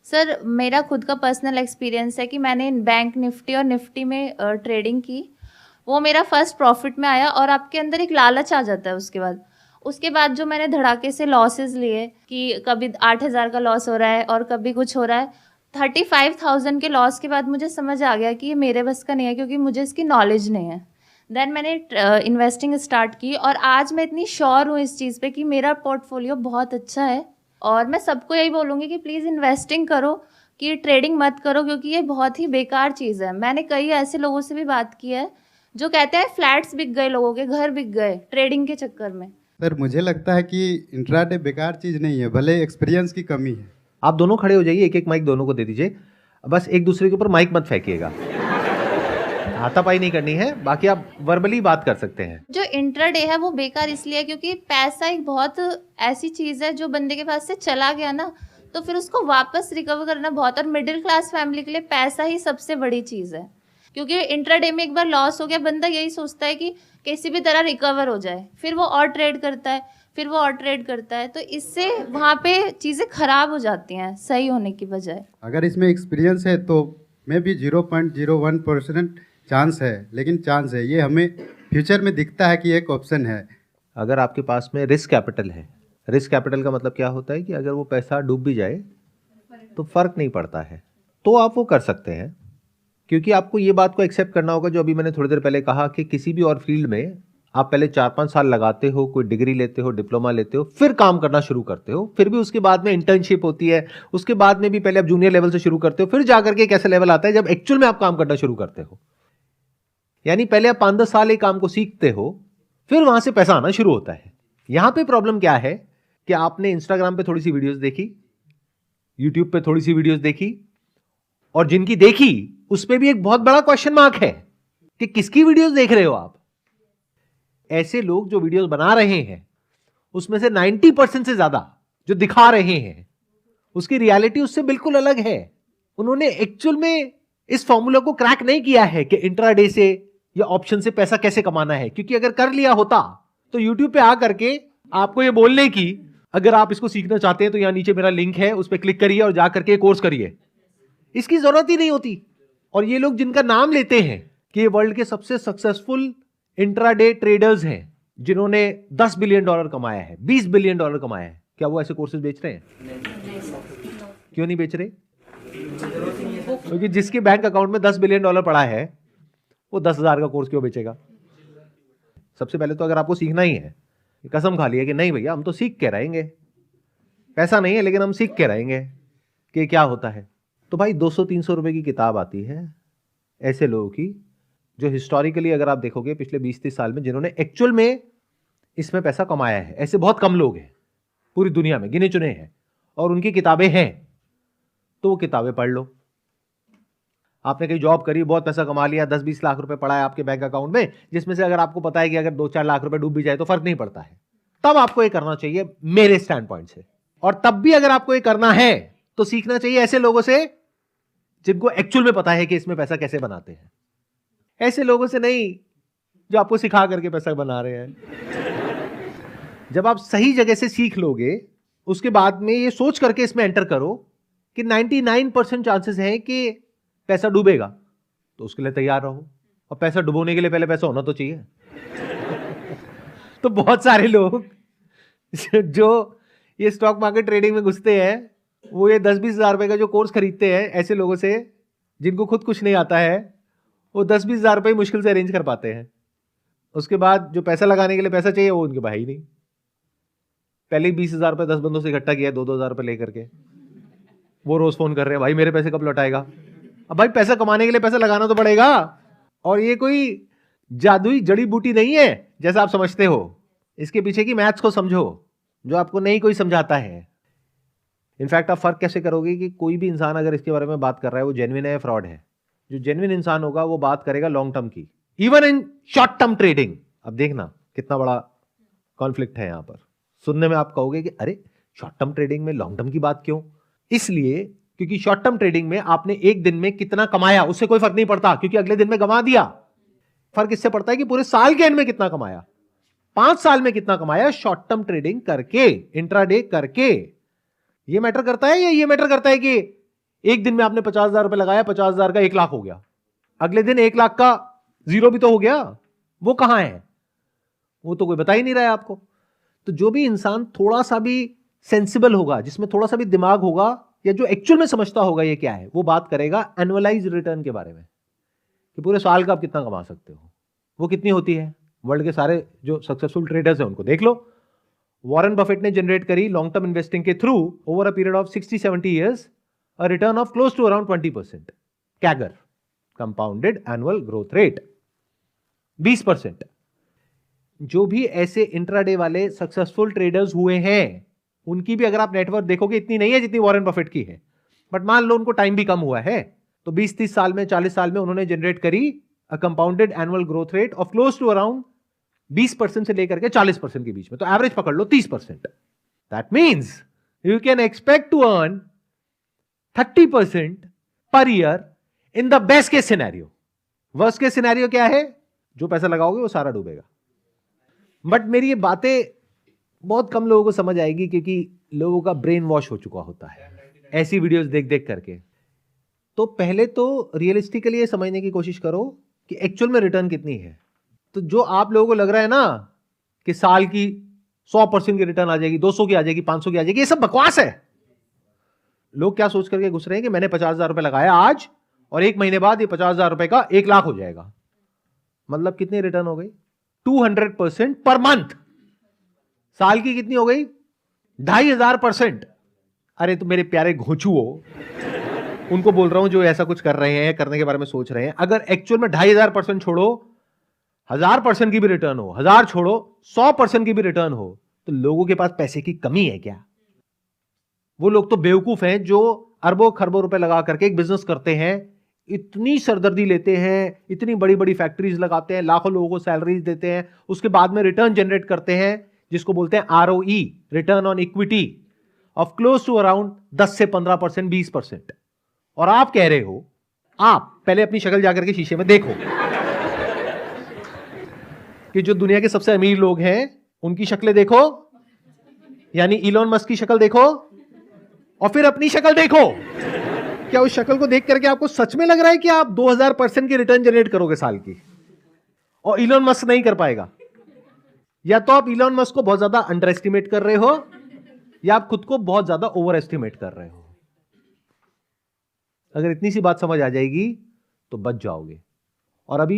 Sir मेरा खुद का पर्सनल एक्सपीरियंस है कि मैंने बैंक निफ्टी और निफ्टी में ट्रेडिंग की। वो मेरा फर्स्ट प्रॉफिट में आया और आपके अंदर एक लालच आ जाता है उसके बाद जो मैंने धड़ाके से लॉसेस लिए कि कभी 8,000 का लॉस हो रहा है और कभी कुछ हो रहा है। 35,000 के लॉस के बाद मुझे समझ आ गया कि ये मेरे बस का नहीं है, क्योंकि मुझे इसकी नॉलेज नहीं है। देन मैंने इन्वेस्टिंग स्टार्ट की और आज मैं इतनी श्योर हूँ इस चीज़ पे कि मेरा पोर्टफोलियो बहुत अच्छा है। और मैं सबको यही बोलूँगी कि प्लीज़ इन्वेस्टिंग करो, कि ट्रेडिंग मत करो, क्योंकि ये बहुत ही बेकार चीज़ है। मैंने कई ऐसे लोगों से भी बात की है जो कहते हैं फ्लैट्स बिक गए, लोगों के घर बिक गए ट्रेडिंग के चक्कर में। सर मुझे लगता है कि इंट्राडे बेकार चीज़ नहीं है, भले एक्सपीरियंस की कमी है। आप दोनों खड़े हो जाइए, एक एक माइक दोनों को दे दीजिए। बस एक दूसरे के ऊपर माइक मत फेंकिएगा, हाथापाई नहीं करनी है, बाकी आप वर्बली बात कर सकते हैं। जो इंट्राडे है वो बेकार इसलिए है क्योंकि पैसा एक बहुत ऐसी चीज़ है जो बंदे के पास से चला गया ना, तो फिर उसको वापस रिकवर करना बहुत, और मिडिल क्लास फैमिली के लिए पैसा ही सबसे बड़ी चीज़ है। क्योंकि इंट्राडे में एक बार लॉस हो गया, बंदा यही सोचता है कि किसी भी तरह रिकवर हो जाए, फिर वो और ट्रेड करता है, फिर वो और ट्रेड करता है, तो इससे वहाँ पे चीज़ें खराब हो जाती हैं सही होने की बजाय। अगर इसमें एक्सपीरियंस है तो मे भी 0.01% चांस है, लेकिन चांस है, ये हमें फ्यूचर में दिखता है कि एक ऑप्शन है। अगर आपके पास में रिस्क कैपिटल है, रिस्क कैपिटल का मतलब क्या होता है कि अगर वो पैसा डूब भी जाए तो फर्क नहीं पड़ता है, तो आप वो कर सकते हैं। क्योंकि आपको ये बात को एक्सेप्ट करना होगा, जो अभी मैंने थोड़ी देर पहले कहा कि किसी भी और फील्ड में आप पहले 4-5 साल लगाते हो, कोई डिग्री लेते हो, डिप्लोमा लेते हो, फिर काम करना शुरू करते हो, फिर भी उसके बाद में इंटर्नशिप होती है, उसके बाद में भी पहले आप जूनियर लेवल से शुरू करते हो, फिर जाकर के एक ऐसा लेवल आता है जब एक्चुअल में आप काम करना शुरू करते हो। यानी पहले आप 5-10 साल एक काम को सीखते हो, फिर वहां से पैसा आना शुरू होता है। यहां पे प्रॉब्लम क्या है कि आपने इंस्टाग्राम पे थोड़ी सी वीडियोस देखी, यूट्यूब पे थोड़ी सी वीडियोस देखी, और जिनकी देखी उस पे भी एक बहुत बड़ा क्वेश्चन मार्क है कि किसकी वीडियोस देख रहे हो आप। ऐसे लोग जो वीडियोस बना रहे हैं उसमें से 90% से ज्यादा जो दिखा रहे हैं उसकी रियलिटी उससे बिल्कुल अलग है। उन्होंने एक्चुअल में इस फॉर्मूला को क्रैक नहीं किया है कि इंट्राडे से या ऑप्शन से पैसा कैसे कमाना है, क्योंकि अगर कर लिया होता तो यूट्यूब पे आकर के आपको ये बोलने की, अगर आप इसको सीखना चाहते हैं तो यहां नीचे मेरा लिंक है, उस पर क्लिक करिए और जाकर के कोर्स करिए, इसकी जरूरत ही नहीं होती। और ये लोग जिनका नाम लेते हैं कि ये वर्ल्ड के सबसे सक्सेसफुल इंट्राडे ट्रेडर्स हैं, जिन्होंने $10 बिलियन कमाया है, $20 बिलियन कमाया है, क्या वो ऐसे कोर्सेज बेच रहे हैं? क्यों नहीं बेच रहे? क्योंकि जिसके बैंक अकाउंट में $10 बिलियन पड़ा है वो 10,000 का कोर्स क्यों बेचेगा? सबसे पहले तो अगर आपको सीखना ही है, कसम खा लिया कि नहीं भैया हम तो सीख के रहेंगे, पैसा नहीं है लेकिन हम सीख के रहेंगे कि क्या होता है, तो भाई 200-300 रुपए की किताब आती है ऐसे लोगों की जो हिस्टोरिकली अगर आप देखोगे पिछले 20-30 साल में जिन्होंने एक्चुअल में इसमें पैसा कमाया है, ऐसे बहुत कम लोग हैं पूरी दुनिया में, गिने चुने हैं, और उनकी किताबें हैं, तो वो किताबें पढ़ लो। आपने कहीं जॉब करी, बहुत पैसा कमा लिया, 10-20 लाख रुपए पड़ा है आपके बैंक अकाउंट में, जिसमें से अगर आपको पता है कि अगर 2-4 लाख रुपए डूब भी जाए तो फर्क नहीं पड़ता है, तब आपको ये करना चाहिए मेरे स्टैंड पॉइंट से। और तब भी अगर आपको ये करना है तो सीखना चाहिए ऐसे लोगों से जिनको एक्चुअल में पता है कि इसमें पैसा कैसे बनाते हैं, ऐसे लोगों से नहीं जो आपको सिखा करके पैसा बना रहे हैं। जब आप सही जगह से सीख लोगे, उसके बाद में ये सोच करके इसमें एंटर करो कि 99% चांसेस हैं कि पैसा डूबेगा, तो उसके लिए तैयार रहो। और पैसा डुबोने के लिए पहले पैसा होना तो चाहिए। तो बहुत सारे लोग जो ये स्टॉक मार्केट ट्रेडिंग में घुसते हैं, वो ये 10-20 हजार रुपए का जो कोर्स खरीदते हैं ऐसे लोगों से जिनको खुद कुछ नहीं आता है, वो 10-20 हजार रुपए मुश्किल से अरेंज कर पाते हैं। उसके बाद जो पैसा लगाने के लिए पैसा चाहिए वो उनके पास ही नहीं। पहले ही 20 हजार रुपए 10 बंदों से इकट्ठा किया, 2-2 हजार रुपए लेकर के, वो रोज फोन कर रहे हैं भाई मेरे पैसे कब लौटाएगा। अब भाई पैसा कमाने के लिए पैसा लगाना तो पड़ेगा, और ये कोई जादुई जड़ी बूटी नहीं है जैसा आप समझते हो। इसके पीछे की मैथ्स को समझो जो आपको नहीं कोई समझाता है। इनफैक्ट आप फर्क कैसे करोगे कि कोई भी इंसान अगर इसके बारे में बात कर रहा है वो जेन्युइन है या फ्रॉड है? जो जेन्युइन इंसान होगा वो बात करेगा लॉन्ग टर्म की, even in short term trading. अब देखना कितना बड़ा कॉन्फ्लिक्ट है यहां पर। सुनने में आप कहोगे कि अरे शॉर्ट टर्म ट्रेडिंग में लॉन्ग टर्म की बात क्यों? इसलिए क्योंकि शॉर्ट टर्म ट्रेडिंग में आपने एक दिन में कितना कमाया उससे कोई फर्क नहीं पड़ता, क्योंकि अगले दिन में गंवा दिया। फर्क इससे पड़ता है कि पूरे साल के एंड में कितना कमाया, 5 साल में कितना कमाया शॉर्ट टर्म ट्रेडिंग करके, इंट्राडे करके। ये मैटर करता है या ये मैटर करता है कि एक दिन में आपने 50,000 रुपए लगाया, 50,000 का 1 लाख हो गया, अगले दिन 1 लाख का 0 भी तो हो गया, वो कहां है? वो तो कोई बता ही नहीं रहा है आपको। तो जो भी इंसान थोड़ा सा भी सेंसिबल होगा, जिसमें थोड़ा सा भी दिमाग होगा, या जो एक्चुअल में समझता होगा ये क्या है, वो बात करेगा एनुअलाइज रिटर्न के बारे में कि पूरे साल का आप कितना कमा सकते हो। वो कितनी होती है? वर्ल्ड के सारे जो सक्सेसफुल ट्रेडर्स हैं उनको देख लो। वॉरेन बफेट ने जनरेट करी लॉन्ग टर्म इन्वेस्टिंग के through over a period of 60-70 years a return of close to around 20% CAGR, compounded annual growth rate 20%। जो भी ऐसे इंट्राडे वाले सक्सेसफुल ट्रेडर्स हुए हैं उनकी भी अगर आप नेटवर्क देखोगे इतनी नहीं है जितनी वॉरेन बफेट की है, बट मान लो उनको टाइम भी कम हुआ है, तो 20-30 साल में, 40 साल में उन्होंने जनरेट करी a compounded annual growth rate of close to around 20% से लेकर के 40% के बीच में। तो एवरेज पकड़ लो 30%। That means you can expect to earn 30% per year in the best case scenario. Worst case scenario क्या है? जो पैसा लगाओगे वो सारा डूबेगा। बट मेरी ये बातें बहुत कम लोगों को समझ आएगी क्योंकि लोगों का ब्रेन वॉश हो चुका होता है ऐसी वीडियोस देख देख करके। तो पहले तो रियलिस्टिकली ये समझने की कोशिश करो कि एक्चुअल में रिटर्न कितनी है। तो जो आप लोगों को लग रहा है ना कि साल की 100% की रिटर्न आ जाएगी, 200 की आ जाएगी, 500 की आ जाएगी, ये सब बकवास है। लोग क्या सोच करके घुस रहे हैं कि मैंने 50,000 रुपए लगाया आज और 1 महीने बाद ये 50,000 रुपए का 1 लाख हो जाएगा। मतलब कितनी रिटर्न हो गई? 200% पर मंथ। साल की कितनी हो गई? 2,500%। अरे तो मेरे प्यारे घोंचुओ, उनको बोल रहा हूं जो ऐसा कुछ कर रहे हैं, करने के बारे में सोच रहे हैं, अगर एक्चुअल में 2,500% छोड़ो, 1,000% की भी रिटर्न हो, 1,000 छोड़ो 100% की भी रिटर्न हो, तो लोगों के पास पैसे की कमी है क्या? वो लोग तो बेवकूफ हैं जो अरबों खरबों रुपए लगा करके एक बिजनेस करते हैं, इतनी सरदर्दी लेते हैं, इतनी बड़ी बड़ी फैक्ट्रीज लगाते हैं, लाखों लोगों को सैलरीज देते हैं, उसके बाद में रिटर्न जनरेट करते हैं जिसको बोलते हैं ROE, return on equity of close to around 10 से 15%, 20%। और आप कह रहे हो, आप पहले अपनी शक्ल जाकर के शीशे में देखो कि जो दुनिया के सबसे अमीर लोग हैं उनकी शक्लें देखो, यानी इलॉन मस्क की शक्ल देखो और फिर अपनी शक्ल देखो। क्या उस शक्ल को देख करके आपको सच में लग रहा है कि आप 2000% की रिटर्न जनरेट करोगे साल की? और इलॉन मस्क नहीं कर पाएगा? या तो आप इलॉन मस्क को बहुत ज्यादा अंडर एस्टिमेट कर रहे हो या आप खुद को बहुत ज्यादा ओवर एस्टिमेट कर रहे हो। अगर इतनी सी बात समझ आ जाएगी तो बच जाओगे। और अभी